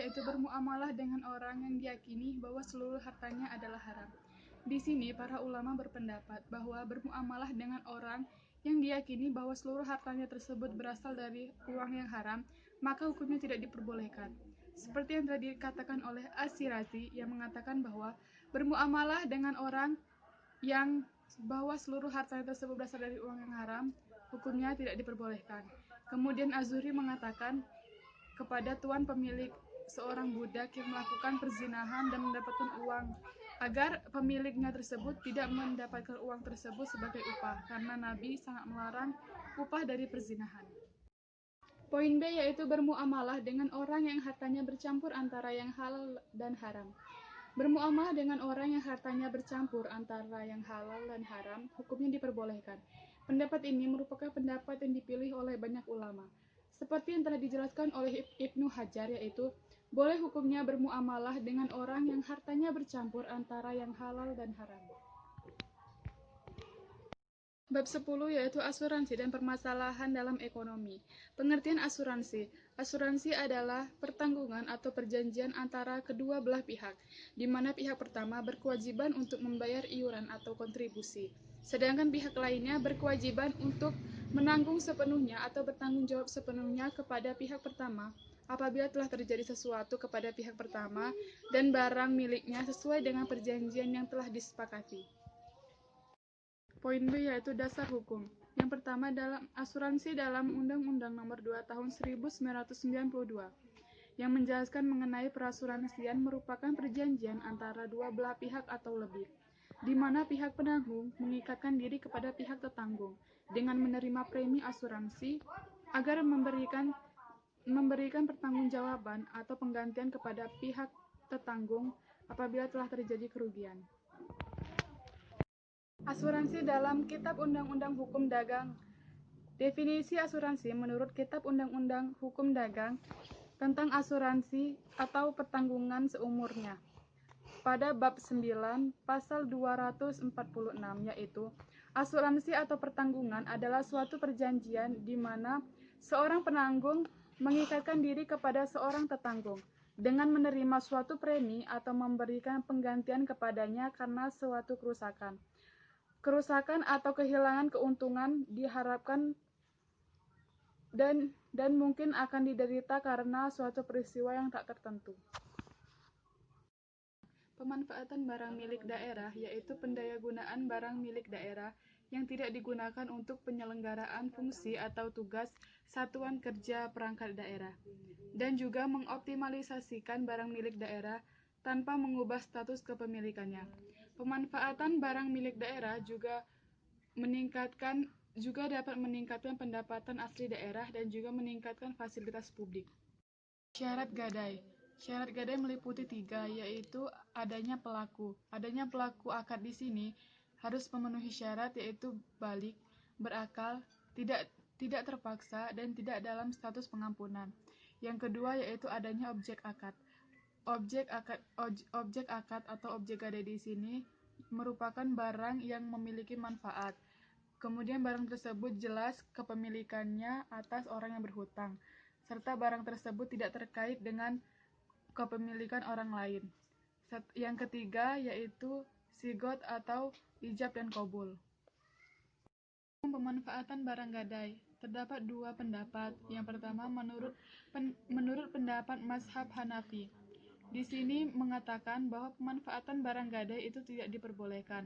yaitu bermuamalah dengan orang yang diyakini bahwa seluruh hartanya adalah haram. Di sini para ulama berpendapat bahwa bermuamalah dengan orang yang diyakini bahwa seluruh hartanya tersebut berasal dari uang yang haram, maka hukumnya tidak diperbolehkan. Seperti yang telah dikatakan oleh As-Sirazi yang mengatakan bahwa bermuamalah dengan orang yang bahwa seluruh hartanya tersebut berasal dari uang yang haram, hukumnya tidak diperbolehkan. Kemudian Az-Zuhri mengatakan kepada tuan pemilik seorang budak yang melakukan perzinahan dan mendapatkan uang, agar pemiliknya tersebut tidak mendapatkan uang tersebut sebagai upah, karena Nabi sangat melarang upah dari perzinahan. Poin B yaitu bermuamalah dengan orang yang hartanya bercampur antara yang halal dan haram. Bermuamalah dengan orang yang hartanya bercampur antara yang halal dan haram, hukumnya diperbolehkan. Pendapat ini merupakan pendapat yang dipilih oleh banyak ulama. Seperti yang telah dijelaskan oleh Ibnu Hajar, yaitu boleh hukumnya bermuamalah dengan orang yang hartanya bercampur antara yang halal dan haram. Bab 10 yaitu asuransi dan permasalahan dalam ekonomi. Pengertian asuransi. Asuransi adalah pertanggungan atau perjanjian antara kedua belah pihak, di mana pihak pertama berkewajiban untuk membayar iuran atau kontribusi, sedangkan pihak lainnya berkewajiban untuk menanggung sepenuhnya atau bertanggung jawab sepenuhnya kepada pihak pertama apabila telah terjadi sesuatu kepada pihak pertama dan barang miliknya sesuai dengan perjanjian yang telah disepakati. Poin B yaitu dasar hukum. Yang pertama, dalam asuransi dalam Undang-Undang Nomor 2 Tahun 1992 yang menjelaskan mengenai perasuransian merupakan perjanjian antara dua belah pihak atau lebih, di mana pihak penanggung mengikatkan diri kepada pihak tertanggung dengan menerima premi asuransi agar memberikan pertanggungjawaban atau penggantian kepada pihak tertanggung apabila telah terjadi kerugian. Asuransi dalam Kitab Undang-Undang Hukum Dagang. Definisi asuransi menurut Kitab Undang-Undang Hukum Dagang tentang asuransi atau pertanggungan seumurnya. Pada bab 9 pasal 246 yaitu asuransi atau pertanggungan adalah suatu perjanjian di mana seorang penanggung mengikatkan diri kepada seorang tertanggung dengan menerima suatu premi atau memberikan penggantian kepadanya karena suatu kerusakan atau kehilangan keuntungan diharapkan dan mungkin akan diderita karena suatu peristiwa yang tak tertentu. Pemanfaatan barang milik daerah yaitu pendayagunaan barang milik daerah yang tidak digunakan untuk penyelenggaraan fungsi atau tugas satuan kerja perangkat daerah, dan juga mengoptimalisasikan barang milik daerah tanpa mengubah status kepemilikannya. Pemanfaatan barang milik daerah juga dapat meningkatkan pendapatan asli daerah dan juga meningkatkan fasilitas publik. Syarat gadai. Syarat gadai meliputi 3, yaitu adanya pelaku. Adanya pelaku akad di sini harus memenuhi syarat yaitu balik, berakal, tidak terpaksa, dan tidak dalam status pengampunan. Yang kedua yaitu adanya objek akad. Objek akad atau objek gadai di sini merupakan barang yang memiliki manfaat. Kemudian barang tersebut jelas kepemilikannya atas orang yang berhutang, serta barang tersebut tidak terkait dengan kepemilikan orang lain. Yang ketiga yaitu sigot atau ijab dan qabul. Pemanfaatan barang gadai. Terdapat 2 pendapat. Yang pertama menurut pendapat mazhab Hanafi. Di sini mengatakan bahwa pemanfaatan barang gadai itu tidak diperbolehkan,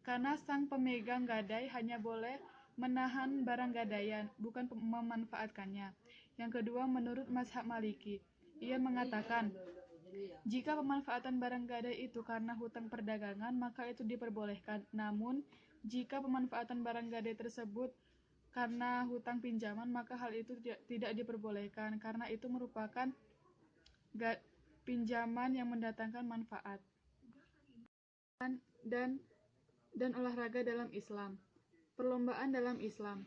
karena sang pemegang gadai hanya boleh menahan barang gadaian, bukan memanfaatkannya. Yang kedua, menurut mazhab Maliki, ia mengatakan jika pemanfaatan barang gadai itu karena hutang perdagangan, maka itu diperbolehkan. Namun, jika pemanfaatan barang gadai tersebut karena hutang pinjaman, maka hal itu tidak diperbolehkan, karena itu merupakan pinjaman yang mendatangkan manfaat. Dan olahraga dalam Islam. Perlombaan dalam Islam.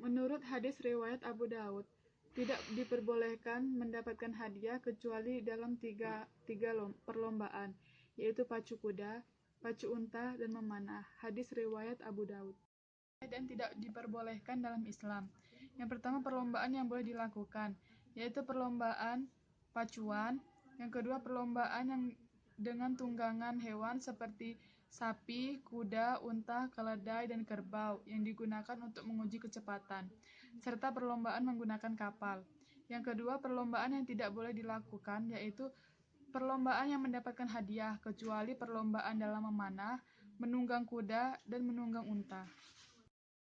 Menurut hadis riwayat Abu Daud, tidak diperbolehkan mendapatkan hadiah kecuali dalam tiga perlombaan, yaitu pacu kuda, pacu unta, dan memanah. Hadis riwayat Abu Daud. Dan tidak diperbolehkan dalam Islam. Yang pertama, perlombaan yang boleh dilakukan, yaitu perlombaan pacuan. Yang kedua, perlombaan yang dengan tunggangan hewan seperti sapi, kuda, unta, keledai, dan kerbau yang digunakan untuk menguji kecepatan, serta perlombaan menggunakan kapal. Yang kedua, perlombaan yang tidak boleh dilakukan yaitu perlombaan yang mendapatkan hadiah, kecuali perlombaan dalam memanah, menunggang kuda, dan menunggang unta.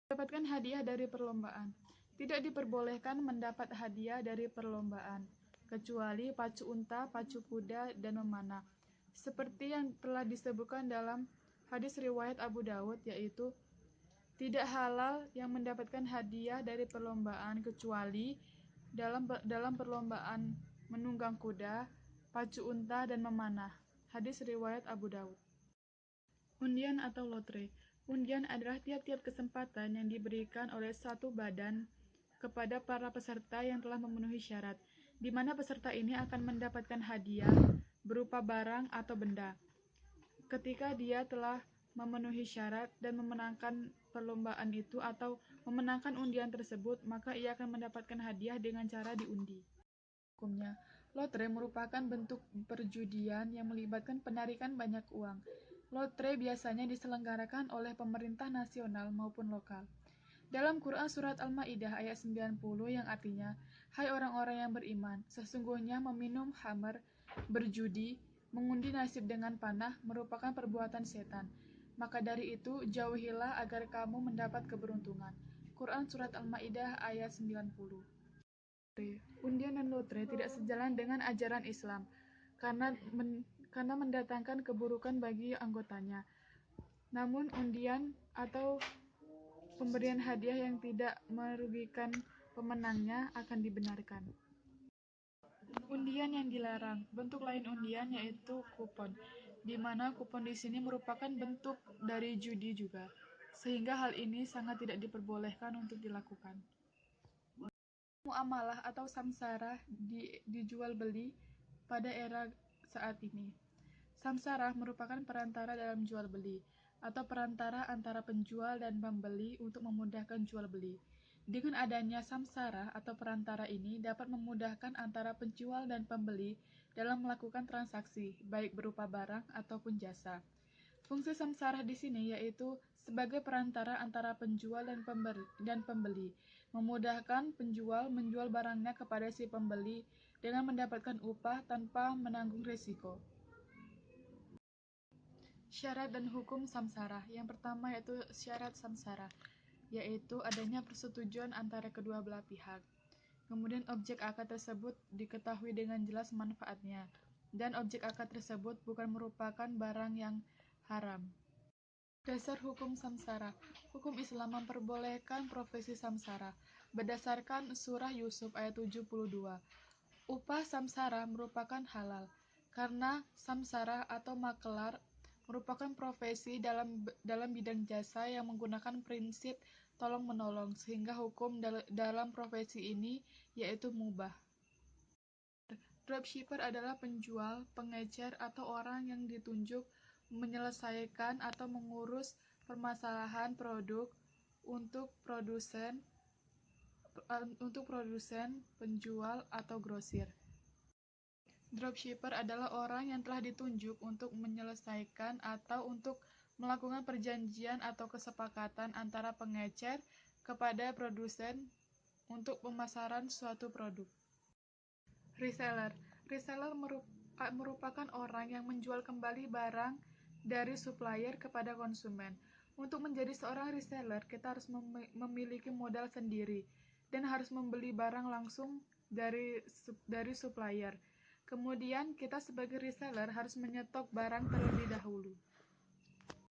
Mendapatkan hadiah dari perlombaan. Tidak diperbolehkan mendapat hadiah dari perlombaan, kecuali pacu unta, pacu kuda, dan memanah. Seperti yang telah disebutkan dalam hadis riwayat Abu Dawud, yaitu tidak halal yang mendapatkan hadiah dari perlombaan kecuali dalam perlombaan menunggang kuda, pacu unta, dan memanah. Hadis riwayat Abu Dawud. Undian atau lotre. Undian adalah tiap-tiap kesempatan yang diberikan oleh satu badan kepada para peserta yang telah memenuhi syarat, di mana peserta ini akan mendapatkan hadiah berupa barang atau benda. Ketika dia telah memenuhi syarat dan memenangkan perlombaan itu atau memenangkan undian tersebut, maka ia akan mendapatkan hadiah dengan cara diundi. Hukumnya, lotre merupakan bentuk perjudian yang melibatkan penarikan banyak uang. Lotre biasanya diselenggarakan oleh pemerintah nasional maupun lokal. Dalam Quran Surat Al-Ma'idah ayat 90 yang artinya, "Hai orang-orang yang beriman, sesungguhnya meminum khamr, berjudi, mengundi nasib dengan panah merupakan perbuatan setan. Maka dari itu, jauhilah agar kamu mendapat keberuntungan." Quran Surat Al-Ma'idah ayat 90. Undian dan lotre tidak sejalan dengan ajaran Islam karena mendatangkan keburukan bagi anggotanya. Namun undian atau pemberian hadiah yang tidak merugikan pemenangnya akan dibenarkan. Undian yang dilarang. Bentuk lain undian yaitu kupon, di mana kupon di sini merupakan bentuk dari judi juga, sehingga hal ini sangat tidak diperbolehkan untuk dilakukan. Muamalah atau samsara dijual beli pada era saat ini. Samsara merupakan perantara dalam jual beli, atau perantara antara penjual dan pembeli untuk memudahkan jual beli. Dengan adanya samsara atau perantara ini dapat memudahkan antara penjual dan pembeli dalam melakukan transaksi, baik berupa barang ataupun jasa. Fungsi samsara di sini yaitu sebagai perantara antara penjual dan pembeli, memudahkan penjual menjual barangnya kepada si pembeli dengan mendapatkan upah tanpa menanggung risiko. Syarat dan hukum samsara. Yang pertama yaitu syarat samsara, yaitu adanya persetujuan antara kedua belah pihak. Kemudian objek akad tersebut diketahui dengan jelas manfaatnya, dan objek akad tersebut bukan merupakan barang yang haram. Dasar hukum samsara. Hukum Islam memperbolehkan profesi samsara. Berdasarkan surah Yusuf ayat 72, upah samsara merupakan halal, karena samsara atau makelar merupakan profesi dalam bidang jasa yang menggunakan prinsip tolong-menolong, sehingga hukum dalam profesi ini yaitu mubah. Dropshipper adalah penjual, pengecer, atau orang yang ditunjuk menyelesaikan atau mengurus permasalahan produk untuk produsen, penjual, atau grosir. Dropshipper adalah orang yang telah ditunjuk untuk menyelesaikan atau untuk melakukan perjanjian atau kesepakatan antara pengecer kepada produsen untuk pemasaran suatu produk. Reseller. Reseller merupakan orang yang menjual kembali barang dari supplier kepada konsumen. Untuk menjadi seorang reseller, kita harus memiliki modal sendiri dan harus membeli barang langsung dari supplier. Kemudian kita sebagai reseller harus menyetok barang terlebih dahulu.